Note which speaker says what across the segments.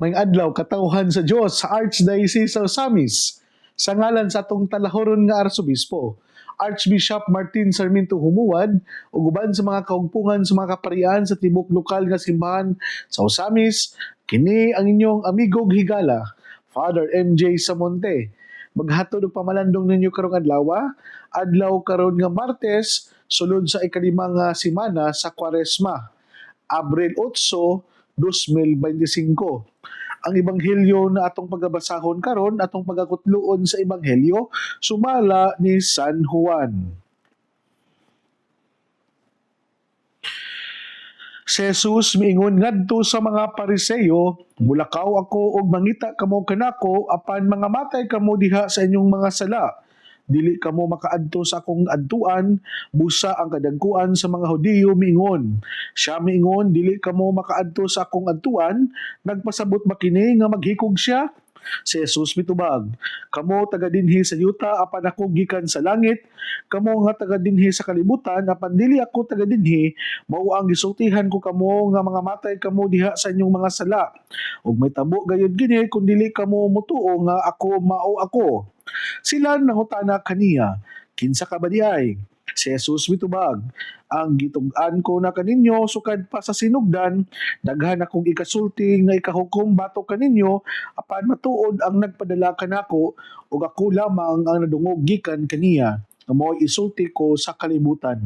Speaker 1: May adlaw katawhan sa Dios sa Archdiocese sa Osamis sa ngalan sa atong talahoron nga arsobispo Archbishop Martin Sarmiento Humuad ug uban sa mga kaugpungan sa mga kaparian sa tibok lokal nga simbahan sa Osamis, kini ang inyong amigong higala, Father MJ Samonte. Maghatod og pamalandong ninyo karong adlaw karon nga Martes sulod sa ikalimang semana sa Kwaresma, Abril 8, 2025. Ang ebanghelyo na atong pagabasahon karon, atong pagakutluon sa ebanghelyo sumala ni San Juan. Si Jesus miingon ngadto sa mga Pariseo, "Mulakaw ako og mangita kamo kanako apan mga matay kamo diha sa inyong mga sala. Dili kamo makaadto sa akong adtuan, busa ang kadagkuan sa mga Hudiyo miingon. Siya miingon dili kamo makaadto sa akong adtuan, nagpasabot ba kini nga maghikog siya?" Si Jesus mitubag, "Kamo taga dinhi sa yuta apan ako gikan sa langit, kamo nga taga dinhi sa kalibutan apan dili ako taga dinhi, mao ang gisultihan ko kamo nga mga matay kamo diha sa inyong mga sala. Ug may tabo gayud kini kun dili kamo motuo nga ako mao ako." Sila nangutana kaniya, "Kinsa ka ba diay?" Si Jesus mitubag, "Ang gitug-an ko na kaninyo sukad pa sa sinugdan, daghan akong ikasulti nga ikahukom batok kaninyo apan matuod ang nagpadala kanako ug ako lamang ang nadungog gikan kaniya. Amo isulti ko sa kalibutan."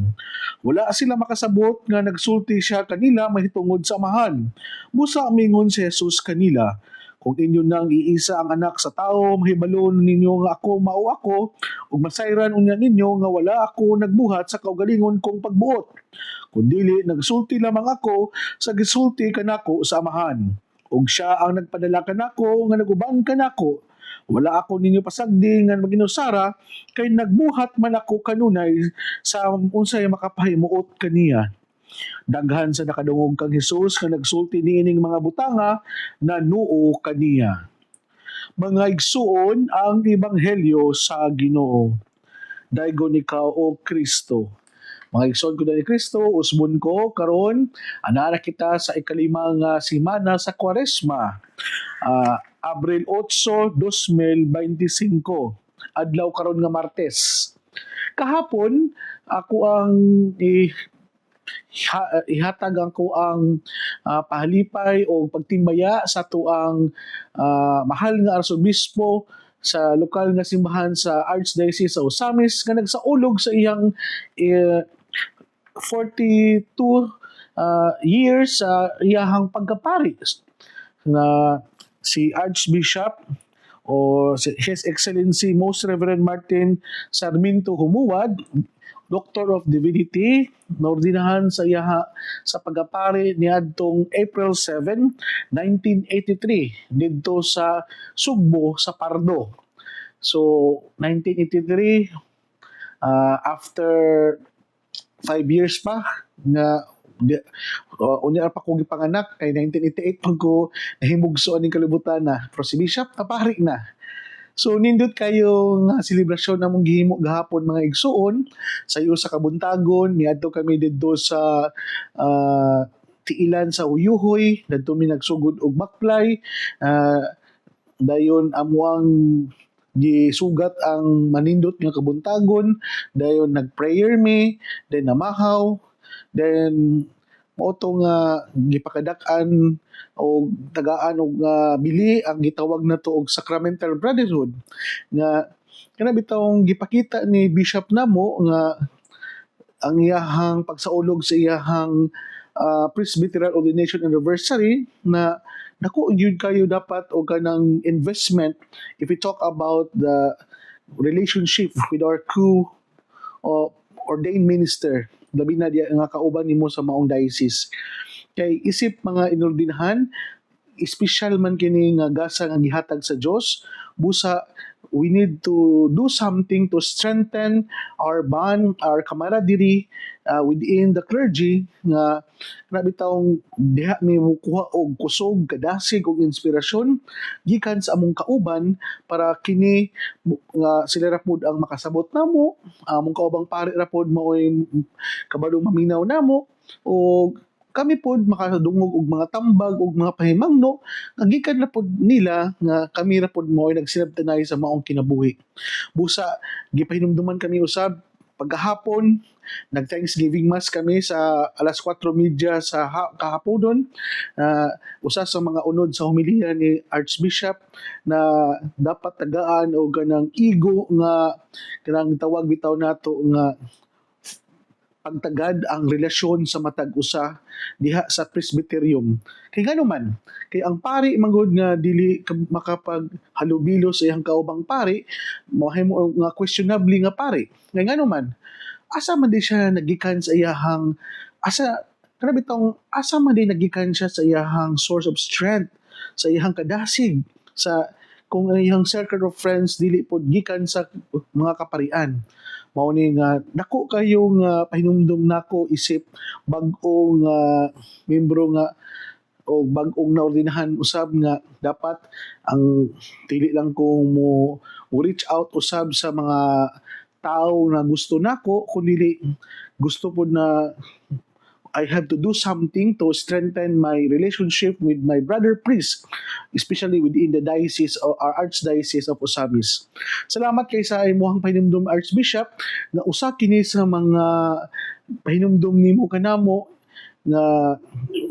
Speaker 1: Wala sila makasabot nga nagsulti siya kanila mahitungod sa amahan. Busa mingon si Jesus kanila, "Kung inyo nang iisa ang anak sa tao, mahibalon ninyo nga ako mao ako, ug masayran unya ninyo nga wala ako nagbuhat sa kaugalingon kong pagbuot. Kung dili, nagsulti lamang ako sa gisulti kanako sa amahan. Ug siya ang nagpadala kanako nga naguban kanako. Wala ako ninyo pasagdi nga maginusara, kay nagbuhat man ako kanunay sa unsay makapahimuot kaniya." Daghan sa nakadungog kang Hesus nga nagsulti niining mga butanga na nuo kaniya. Mga igsuon ang ebanghelyo sa Ginoo. Daygon ikaw o Kristo. Mga igsoon ko na ni Kristo, usbon ko karon anara kita sa ikalimang semana sa Kwaresma. Abril 8, 2025. Adlaw karon nga Martes. Kahapon ako ang ihatag ako ang pahalipay o pagtimbaya sa tuang mahal nga arsobispo sa lokal nga simbahan sa Archdiocese sa Osamis nga nagsaulog sa iyang 42 years sa iyahang pagkapari na si Archbishop o His Excellency Most Reverend Martin Sarmiento Humuad, Doctor of Divinity, naordinahan sa sa pagapari niadtong April 7, 1983 didto sa Sugbo sa Pardo. So 1983, after 5 years pa nga unya pa ko gipanganak kay 1988 pag ko nahimugso aning kalibutan na pero si Bishop napari na. So nindot kayo nga selebrasyon namong gihimo gahapon mga igsuon sayo sa Kabuntagon niadto kami didto sa tiilan sa Uyuhoy, dadto mi nagsugod og maklay, dayon amuang gisugat ang manindot nga Kabuntagon, dayon nagprayer mi, then namahaw, then moto nga gipakadak-an o tagaan og bili ang gitawag nato og Sacramental Brotherhood nga kana bitawng gipakita ni Bishop namo nga ang iyahang pagsaulog sa iyahang Presbyterian Ordination Anniversary na naku yun kayo dapat o kanang investment if we talk about the relationship with our crew o ordained minister labi na diya nga kauban nimo sa maong diocese. Kay isip mga inordinahan, espesyal man kini nga gasa nga gihatag sa Dios, busa we need to do something to strengthen our bond, our camaraderie within the clergy nga nabitawng diha mi mukuha og kusog, kadasig og inspirasyon gikan sa among kauban para kini nga sila ra pud ang makasabot namo, among kaubang pari ra pud mao'y kabadong maminaw namo o kami pod makadungog og mga tambag og mga pahimangno nga gikan na pod nila nga kami ra pod mo ay nagsinabtanay sa maong kinabuhi. Busa gipahinumduman kami usab pagkahapon, nag-Thanksgiving Mass kami sa alas 4:30 sa kahaponon. Usa sa mga unod sa homilya ni Archbishop na dapat tagaan o ganang igo nga kanang tawag bitaw nato nga pagtagad ang relasyon sa matag usa diha sa presbyterium. Kay ngano man, kay ang pari manggod nga dili makapaghalubilo sa iyang kaubang pari, mahimo nga questionably nga pari. Kay ngano man, asa man di siya nagikan sa iyahang grabe tong asa man di nagikan siya sa iyahang source of strength, sa iyahang kadasig, sa kung ang iyang circle of friends dili pod gikan sa mga kaparian. Mao ni nga dako kayo nga pahinumdum nako isip bag-ong membro nga o bag-ong naordinahan usab nga dapat ang dili lang ko mo reach out usab sa mga tao na gusto nako kundi gusto pod na I have to do something to strengthen my relationship with my brother priest, especially within the diocese or our archdiocese of Osamis. Salamat kay sa imuhang pahinumdum Archbishop na usa kini sa mga pahinumdum nimo kanamo na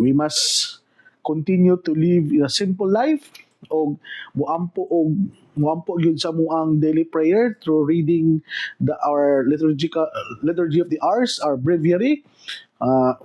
Speaker 1: we must continue to live in a simple life o muampo gyud sa muang daily prayer through reading our liturgy of the hours, our breviary.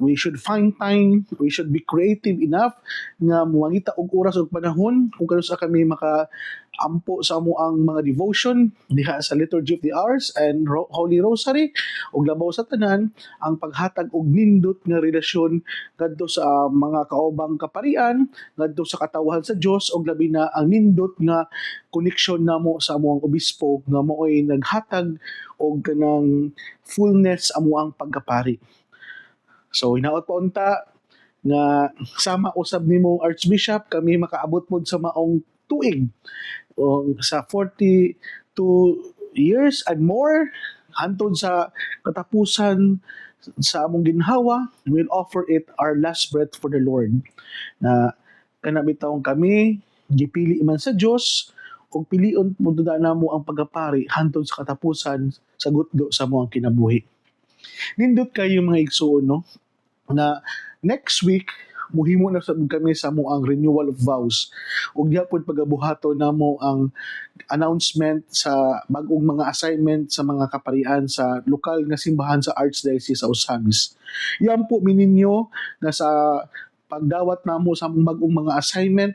Speaker 1: We should find time, we should be creative enough nga muangita og oras ug panahon kung kano sa kami makaampo sa amuang mga devotion diha sa Liturgy of the Hours and Holy Rosary ug labaw sa tanan ang paghatag og nindot nga relasyon ngadto sa mga kaubang kaparian, ngadto sa katawhan sa Dios ug labi na ang nindot nga koneksyon namo sa amuang obispo nga mo'y naghatag og kanang fullness amuang pagkapari. So hinaot pa unta nga sama usab nimo Archbishop kami makaabot pod sa maong tuig o sa 42 years and more hantod sa katapusan sa among ginhawa, we'll offer it our last breath for the Lord. Na kana bitawng kami gipili man sa Dios ug pilion mo namo ang pagapari hantod sa katapusan sa gutdo sa among kinabuhi. Nindot kayo mga igsoon no na next week muhimo na sad kami sa mo ang renewal of vows ug diha pod pagabuhaton namo ang announcement sa bag-ong mga assignment sa mga kaparian sa lokal nga simbahan sa Archdiocese sa Osamis. Yan po mininyo na sa pagdawat namo sa among bag-ong mga assignment,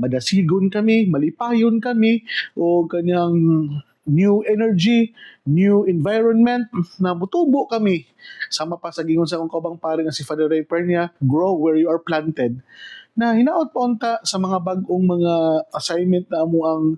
Speaker 1: madasigon kami, malipayon kami o kanyang new energy, new environment na mutubo kami. Sama pa sa gingon sa akong kaubang pare nga si Father Ray Pernia, grow where you are planted. Na hinaot pa unta sa mga bag-ong mga assignment na amo ang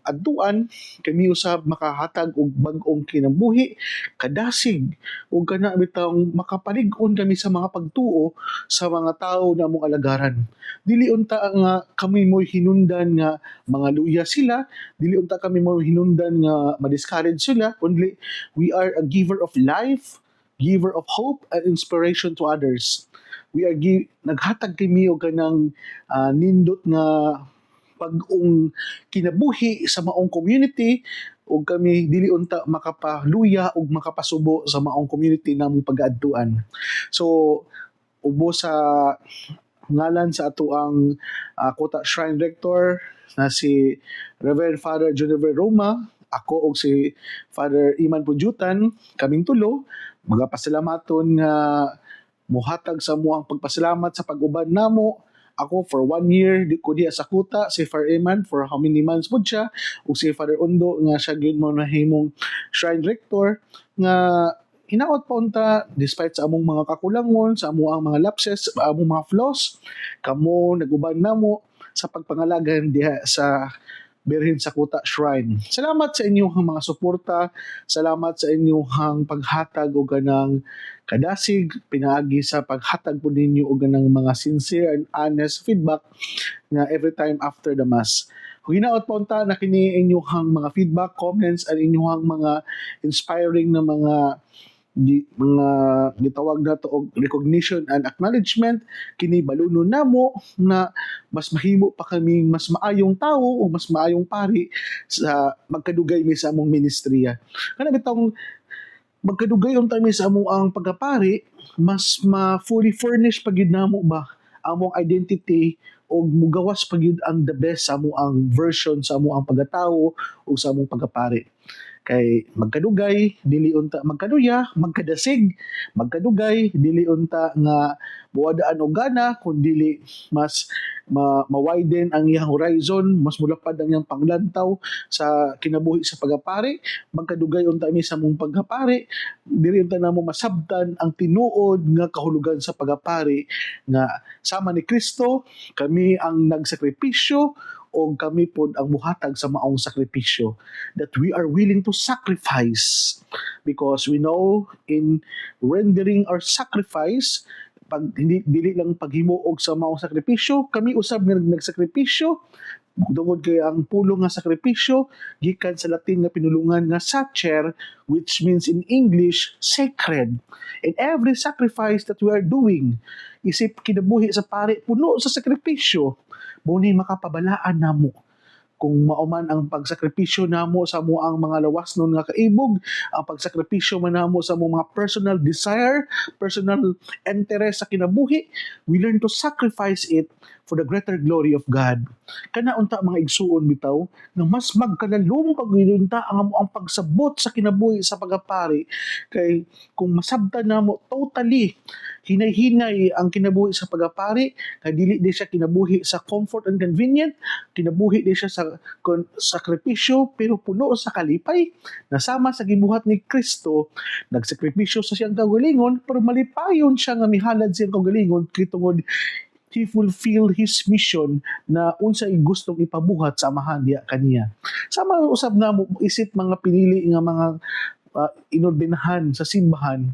Speaker 1: adtuan kami usab makahatag og bag-ong kinabuhi, kadasig ug kana bitang makapalig-on kami sa mga pagtuo sa mga tawo na among alagaran. Dili unta nga kami mo'y hinundan nga mga luya sila, dili unta kami mo'y hinundan nga ma-discourage sila, only we are a giver of life, giver of hope and inspiration to others. We are naghatag kami og kanang nindot nga pag-ong kinabuhi sa maong community ug kami dili unta makapaluya ug makapasubo sa maong community namong pag-aadtuan. So ubo sa ngalan sa ato ang Kuta Shrine Rector na si Reverend Father Juniver Roma, ako og si Father Iman Pujutan, kaming tulo magapasalamaton nga muhatag sa muang pagpasalamat sa pag-uban namo. Ako for 1 year di ko diya sa kuta, si Father Eman for how many months po siya, ug si Father Undo nga siya gyud mo na himong Shrine Rector nga hinaot pa unta despite sa among mga kakulangon, sa among mga lapses, sa among mga flaws, kamo naguban namo sa pagpangalagan diha sa Birhen sa Kuta Shrine. Salamat sa inyong mga suporta, salamat sa inyong paghatag o ganang kadasig, pinaagi sa paghatag po ninyo o ganang mga sincere and honest feedback na every time after the Mass. Kung hinaot pa unta na kini inyong mga feedback, comments, at inyong mga inspiring na mga mga gitawag nato og recognition and acknowledgement kini balunon namo na mas mahimo pa kaming mas maayong tawo o mas maayong pari sa magkadugay mi sa among ministriya. Kana bitong magkadugay unta mi sa among ang pagkapari, mas ma-fully furnished pagid namo ba among identity o mugawas pagid ang the best sa amo ang version sa amo ang pagkatawo o sa among pagkapari. Kay magkadugay dili unta magkaduya, magkadasig, magkadugay dili unta nga buwadaan og gana kun dili mas ma-widen ang iyang horizon, mas mulapad ang iyang panglantaw sa kinabuhi sa pagapari. Magkadugay unta mi sa mong pagapari, dili unta namo masabtan ang tinuod nga kahulugan sa pagapari nga sama ni Kristo kami ang nagsakripisyo o kami pod ang muhatag sa maong sakripisyo, that we are willing to sacrifice because we know in rendering our sacrifice, pag hindi dili lang paghimuog sa maong sakripisyo, kami usab nga nagsakripisyo tungod kay ang pulong nga sakripisyo gikan sa Latin nga pinulungan nga sacer, which means in English sacred. And every sacrifice that we are doing isip kinabuhi sa pari puno sa sakripisyo, mo ni makapabalaan namo kung mauman ang pagsakripisyo namo sa mo ang mga lawas nun nga kaibog, ang pagsakripisyo man namo sa mo mga personal desire, personal interest sa kinabuhi, we learn to sacrifice it for the greater glory of God. Kana unta mga igsuon bitaw nga mas magkalalong pagilunta ang amo ang pagsabot sa kinabuhi sa pagapari, kay kung masabtan namo totally hinay-hinay ang kinabuhi sa pagapari, kay dili di siya kinabuhi sa comfort and convenient, kinabuhi di siya sa sakripisyo pero puno sa kalipay, nasama sa gibuhat ni Kristo, nagsakripisyo sa siyang kaugalingon pero malipayon siya nga mihalad siyang kaugalingon kay tungod he fulfilled his mission na unsay gustong ipabuhat sa amahan diya kaniya. Sama usab na mo isip mga pinili nga mga inordinahan sa simbahan,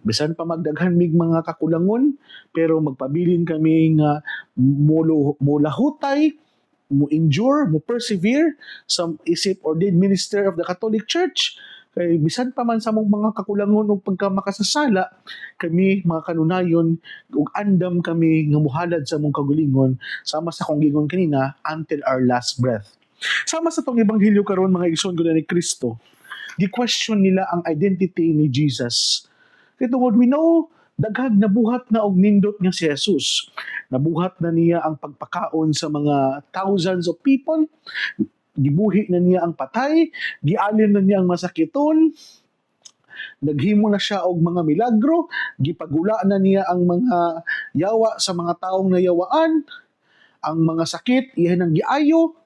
Speaker 1: bisan pa magdaghan mig mga kakulangon pero magpabilin kami nga mulahutay, mo endure, mo persevere sa isip ordained minister of the Catholic Church. Kay bisan pa man sa mong mga kakulangon o pagkamakasasala, kami mga kanunayon ug andam kami nga muhalad sa mong kagulingon sama sa kong gingon kanina until our last breath. Sama sa tong ebanghelyo karon mga igsoon ko ni Kristo, gi-question nila ang identity ni Jesus. Kay tungod we know daghag nabuhat na og nindot nga si Jesus. Nabuhat na niya ang pagpakaon sa mga thousands of people. Gibuhi na niya ang patay, gialin na niya ang masakiton, naghimo na siya og mga milagro, gipagula na niya ang mga yawa sa mga taong nayawaan, ang mga sakit iyan ang giayo.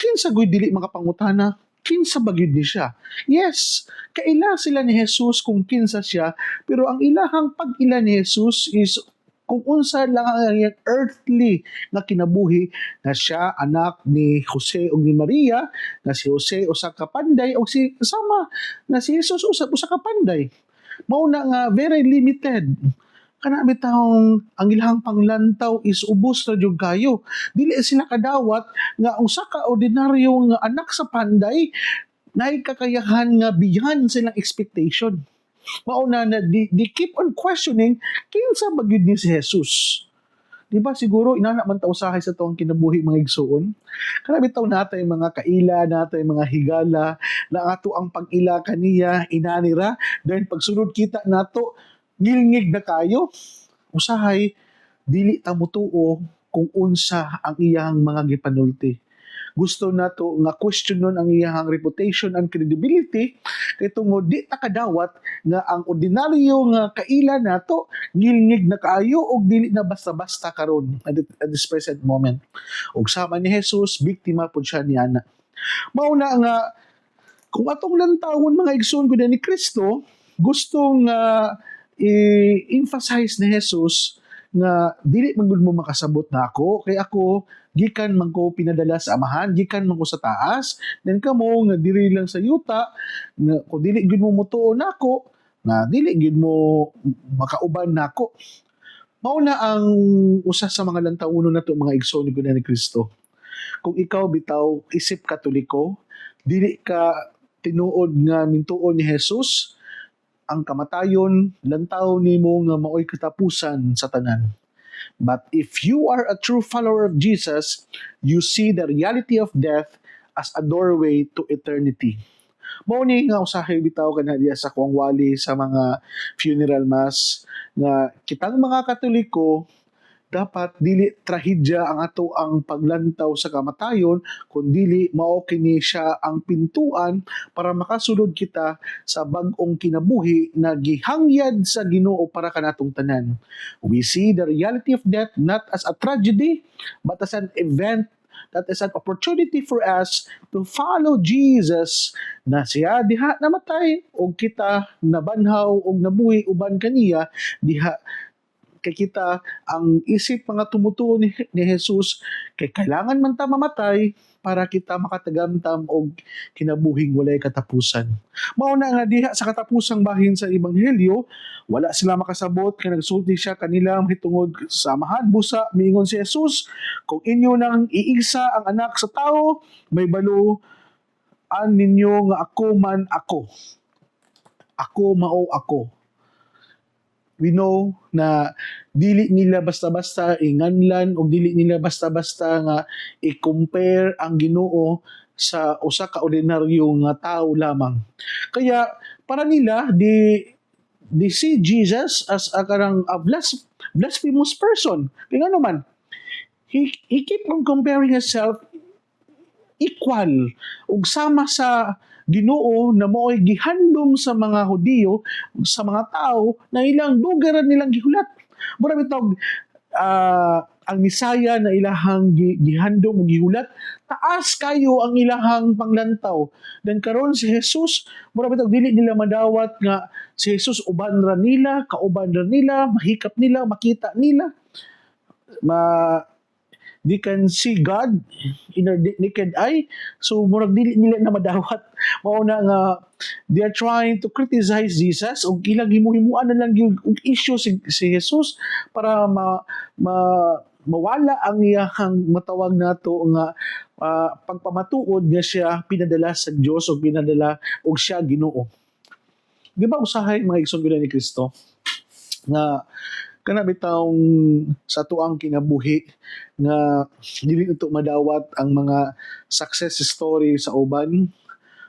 Speaker 1: Kinsa gud dili makapangutana, kinsa ba gyud ni siya? Yes, kaila sila ni Jesus kung kinsa siya, pero ang ilahang pag-ila ni Jesus is kung unsa lang ang iyang earthly nga kinabuhi, nga siya anak ni Jose o ni Maria, nga si Jose usa ka panday o si sama na si Jesus usa ka panday. Mao na nga very limited. Kana bitawng ang ilahang panglantaw is ubos ra jud kayo. Dili sila kadawat nga usa ka ordinaryo nga anak sa panday naay kakayahan nga beyond silang expectation. Mauna na di keep on questioning kinsa ba gyud ni si Jesus. Di ba siguro inana man ta usahay sa tuong kinabuhi mga igsuon. Kana bitaw natay mga kaila, natay mga higala na ato ang pag-ila kaniya inanira, then pagsunod kita nato ngilngig na kayo. Usahay dili ta mutuo kung unsa ang iyang mga gipanulti. Gusto nato nga questionon ang iyang reputation and credibility kay tungod di ta kadawat nga ang ordinaryo nga kaila nato ngilngig na kaayo og dili na basta-basta karon at this present moment. Og sama ni Jesus biktima pud siya niana. Mao na nga kung atong lantawon mga igsoon gud ni Kristo, gustong i-emphasize ni Jesus nga dili man gud mo makasabot na ako kay ako gikan man ko pinadala sa amahan, gikan man ko sa taas, then kamo nga diri lang sa yuta nga kung dili gud mo mutuo nako, na dili gud mo makauban nako. Mao na ang usa sa mga lantawon nato mga igsoon ni Kristo. Kung ikaw bitaw isip Katoliko, dili ka tinuod nga mintuon ni Jesus, ang kamatayon lantaw nimo nga maoy katapusan sa tanan. But if you are a true follower of Jesus, you see the reality of death as a doorway to eternity. Mao ni nga usahay bitaw kana diya sa kuang wali sa mga funeral mass nga kitang mga Katoliko dapat dili trahedya ang ato ang paglantaw sa kamatayon kundi mao kini siya ang pintuan para makasulod kita sa bag-ong kinabuhi na gihangyad sa Ginoo para kanatong tanan. We see the reality of death not as a tragedy but as an event that is an opportunity for us to follow Jesus na siya diha namatay o kita nabanhaw o nabuhi uban kaniya diha kay kita ang isip mga tumutuo ni Jesus kay kailangan man ta mamatay para kita makatagamtam og kinabuhing walay katapusan. Mao na nga diha sa katapusang bahin sa ebanghelyo, wala sila makasabot kay nagsulti siya kanila mahitungod sa samahan busa miingon si Jesus, kung inyo nang iisa ang anak sa tao, may balo an ninyo nga ako man ako. Ako mao ako. We know na dili nila basta-basta inganlan o dili nila basta-basta nga i-compare ang Ginoo sa usa ka ordinaryo nga tao lamang. Kaya para nila they see Jesus as a karang a blasphemous person. Kaya nga naman, he keep on comparing himself equal ug sama sa Ginoo na mo'y gihandom sa mga Hudiyo, sa mga tao na ilang dugaran nilang gihulat. Mura bitog ang Misaya na ilahang gihandom o gihulat, taas kayo ang ilahang panglantaw. Dan karon si Jesus, mura bitog dili nila madawat nga si Jesus uban ra nila, kauban ra nila, mahikap nila, makita nila. They can see God in their naked eye. So, murag dili nila na madawat. Mao na nga, they are trying to criticize Jesus o ilang himuhimuan na lang yung issue si Jesus para mawala ang iyang matawag nato nga pagpamatuod nga siya pinadala sa Dios o pinadala og siya Ginoo. Di ba usahay mga igsoon ni Kristo nga kana bitawng sa tuang kinabuhi nga dili ito madawat ang mga success story sa uban.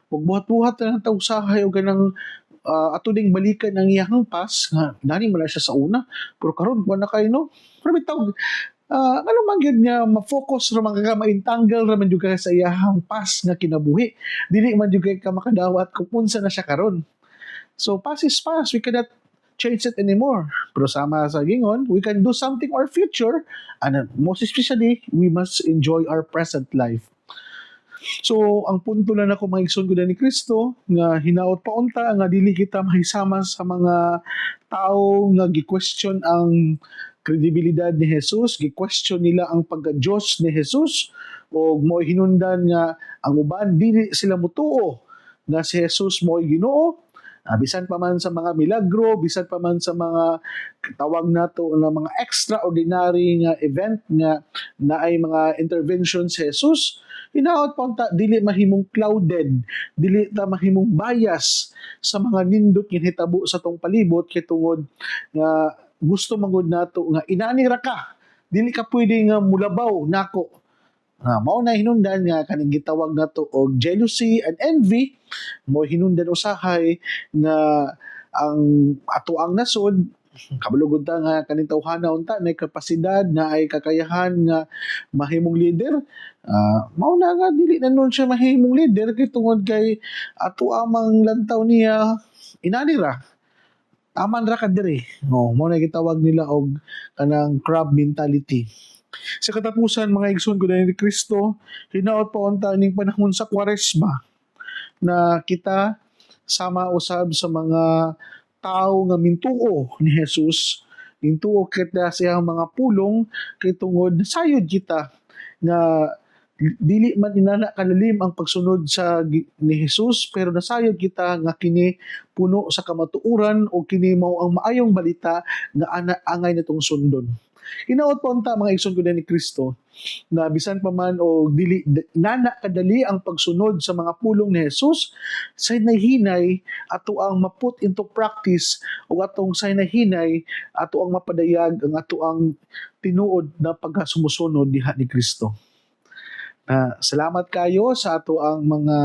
Speaker 1: Ug buhat-buhat na taw usahay og kanang ato ding balikan ang iyang pas nga nani man siya sa una pero karon wala kay no. Pero bitaw ano man gyud nga ma-focus ra man ka ma-entangle ra man jud ka sa iyang pas nga kinabuhi. Dili man jud ka makadawat kung unsa na siya karon. So past is past, we cannot change it anymore. Pero sama sa gingon, we can do something for our future and most especially, we must enjoy our present life. So, ang punto lang ako mga igsoon ko ni Kristo nga hinaot pa unta nga dili kita mahisama sa mga tao nga gi-question ang kredibilidad ni Jesus, gi-question nila ang pagka-Diyos ni Jesus o mo hinundan nga ang uban dili sila mutuo nga si Jesus mo'y Ginoo. Bisan pa man sa mga milagro, bisan pa man sa mga tawag nato na mga extraordinary nga event nga naay mga intervention sa Jesus, hinaot pa unta dili mahimong clouded, dili ta mahimong bias sa mga nindot nga hitabo sa tong palibot kay tungod nga gusto magud nato nga inani ra ka, dili ka pwede nga mulabaw nako. Mao na hinungdan nga kaning gitawag nato og jealousy and envy, mo hinungdan usahay nga ang ato ang nasod kabalugod ta nga kaning tawhana unta may kapasidad na ay kakayahan nga mahimong leader. Mao na nga dili na nun siya mahimong leader kay tungod kay ato amang lantaw niya inani ra. Taman ra ka diri. Mo na gitawag nila og kanang crab mentality. Sa katapusan mga igsoon ko ni Kristo, hinaot pa unta ning panahon sa Kwaresma na kita sama usab sa mga tao nga mintuo ni Jesus, mintuo kita sa iyang mga pulong kay tungod sayod kita nga dili man inana kalalim ang pagsunod sa ni Jesus pero nasayod kita nga kini puno sa kamatuoran o kini mao ang maayong balita nga angay natong sundon. Hinaot po unta mga igsoon ko ni Kristo na bisan pa man o dili nana kadali ang pagsunod sa mga pulong ni Jesus, say nahinay ato ang maput into practice o atong say nahinay ato ang mapadayag ang ato ang tinuod na pagkasumusunod diha ni Kristo. Salamat kayo sa ato ang mga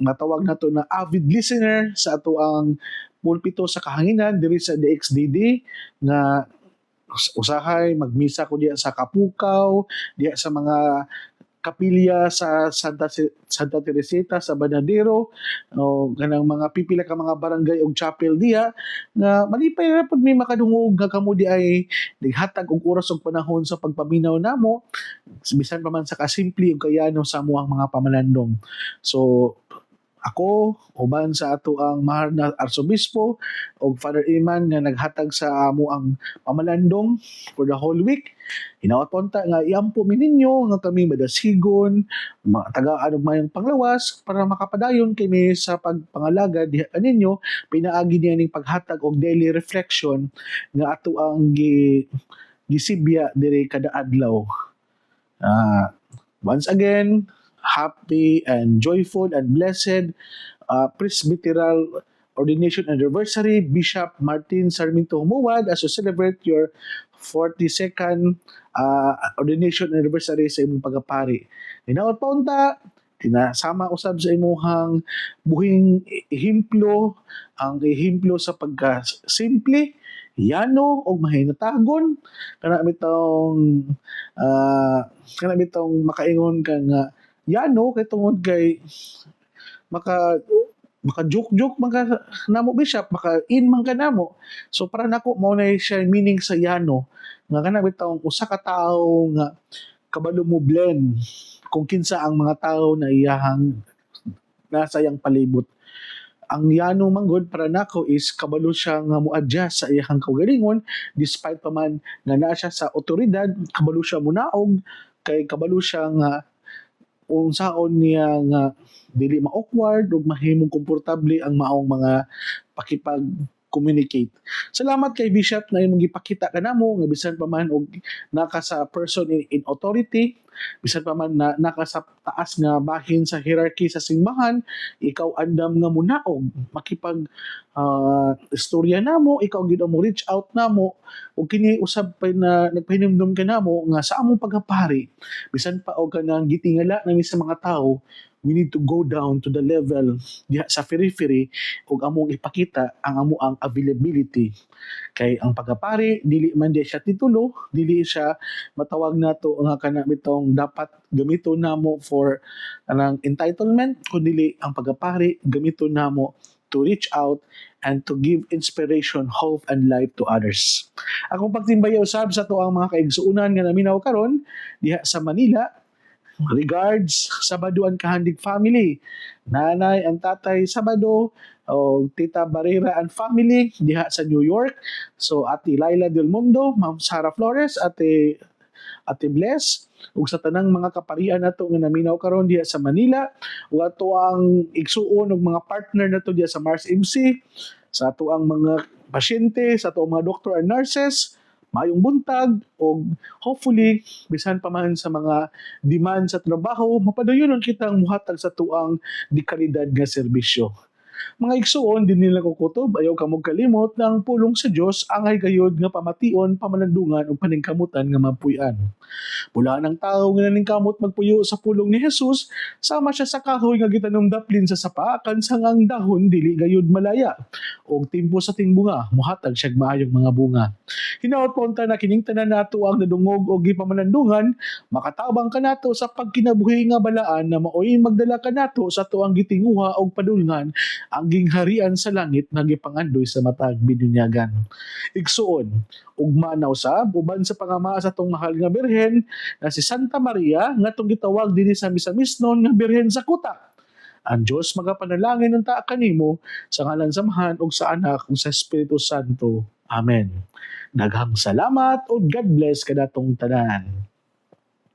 Speaker 1: matawag na to na avid listener sa ato ang pulpito sa kahanginan diri sa DXDD nga usahay magmisa ko diya sa Kapukaw, diya sa mga kapilya sa Santa Teresita sa Banadero o ganang mga pipila ka mga barangay og chapel diya nga malipay ra pud may makadungog nga kamo di ay naghatag og oras ug panahon sa pagpaminaw namo bisan pa man sa kasimple ug kayano sa amuang mga pamalandong. So ako, uban sa ato ang mahal na Arsobispo o Father Iman nga naghatag sa amo ang pamalandong for the whole week. Hinaot ponta nga iampo mi ninyo nga kami madasigon, tagaan og mayong panglawas para makapadayon kami sa pagpangalaga diha kaninyo pinaagi niya ning paghatag og daily reflection nga ato ang gisibya diri kada adlaw. Once again, happy and joyful and blessed Presbyteral Ordination Anniversary, Bishop Martin Sarmiento Humuad, as you celebrate your 42nd Ordination Anniversary sa imong pagapari. Hinaot pa unta, tinasama usab sa imuhang buhing ehimplo, ang ehimplo sa pagka-simple, yano o mahinatagon kana bitong makaingon ka nga yano kay tungod kay maka joke man ka namo bishop maka in man ka namo. So para nako mao na siya meaning sa yano nga kana bitong usa ka tawo nga kabalo mo blend kung kinsa ang mga tawo na iyahang nasa iyang palibot. Ang yano manggod para nako is kabalo siya nga mo-adjust sa iyang kaugalingon despite pa man nga naa siya sa otoridad, kabalo siya munaog kay kabalo siya nga unsaon niya nga dili ma-awkward ug mahimong komportable ang maong mga pakipag-communicate. Salamat kay Bishop na imong gipakita kanamo nga bisan pa man og naka sa person in authority, bisan pa man na naka sa taas nga bahin sa hierarchy sa simbahan, ikaw andam nga munaog makipag istorya namo, ikaw gid mo reach out namo ug kini usab pa na nagpahinumdum ka namo nga sa among pagapari bisan pa og kanang gitingala nami sa mga tawo, we need to go down to the level diha sa periphery ug among ipakita ang amo ang availability kay ang pagapari dili man di siya titulo, dili siya matawag nato nga kana bitong dapat gamiton namo for anang entitlement kundi ang pagapari gamiton namo to reach out and to give inspiration, hope, and life to others. Akong pagtimbaya usab sa to ang mga kaigsuunan nga naminaw karon diha sa Manila. Regards, Sabado and Kahandig family. Nanay and tatay Sabado, o Tita Barrera and family diha sa New York. So Ate Laila Del Mundo, Ma'am Sara Flores, Ate Bless, ug sa tanang mga kaparian nato nga naminaw karon diha sa Manila, ug ato ang igsuon ug mga partner nato diha sa Mars MC, sa ato ang mga pasyente, sa ato ang mga doctor and nurses, maayong buntag o hopefully bisan pa man sa mga demand sa trabaho mapadayonon kitang muhatag sa tuang di kalidad nga serbisyo. Mga igsuon din nila kukutob ayaw kamog kalimot na ang pulong sa Dios angay gayud nga pamation, pamalandungan ug paningkamutan nga mapuy-an. Mula ng tao nga naningkamot magpuyo sa pulong ni Jesus, sama siya sa kahoy nga gitanumdaplin sa sapa kansang ang dahon dili gayud malaya og timpo sa tingbunga muhatag siya maayong mga bunga. Hinaot ponta na kining tanan nato ang nadungog og gipamalandungan, makatabang kanato sa pagkinabuhi nga balaan na maoy magdala kanato sa tuang gitinguha og padulngan ang gingharian sa langit nga gipangandoy sa matag binunyagan. Igsuon, ugma na usab uban sa pangamaa sa tong mahal nga birhen na si Santa Maria nga tong gitawag dinhi sa Misa-misnon nga birhen sa kuta. Ang Dios magapanalangin unta kanimo sa ngalan sa Amahan ug sa Anak ug sa Espiritu Santo. Amen. Daghang salamat ug God bless kadatong tanan.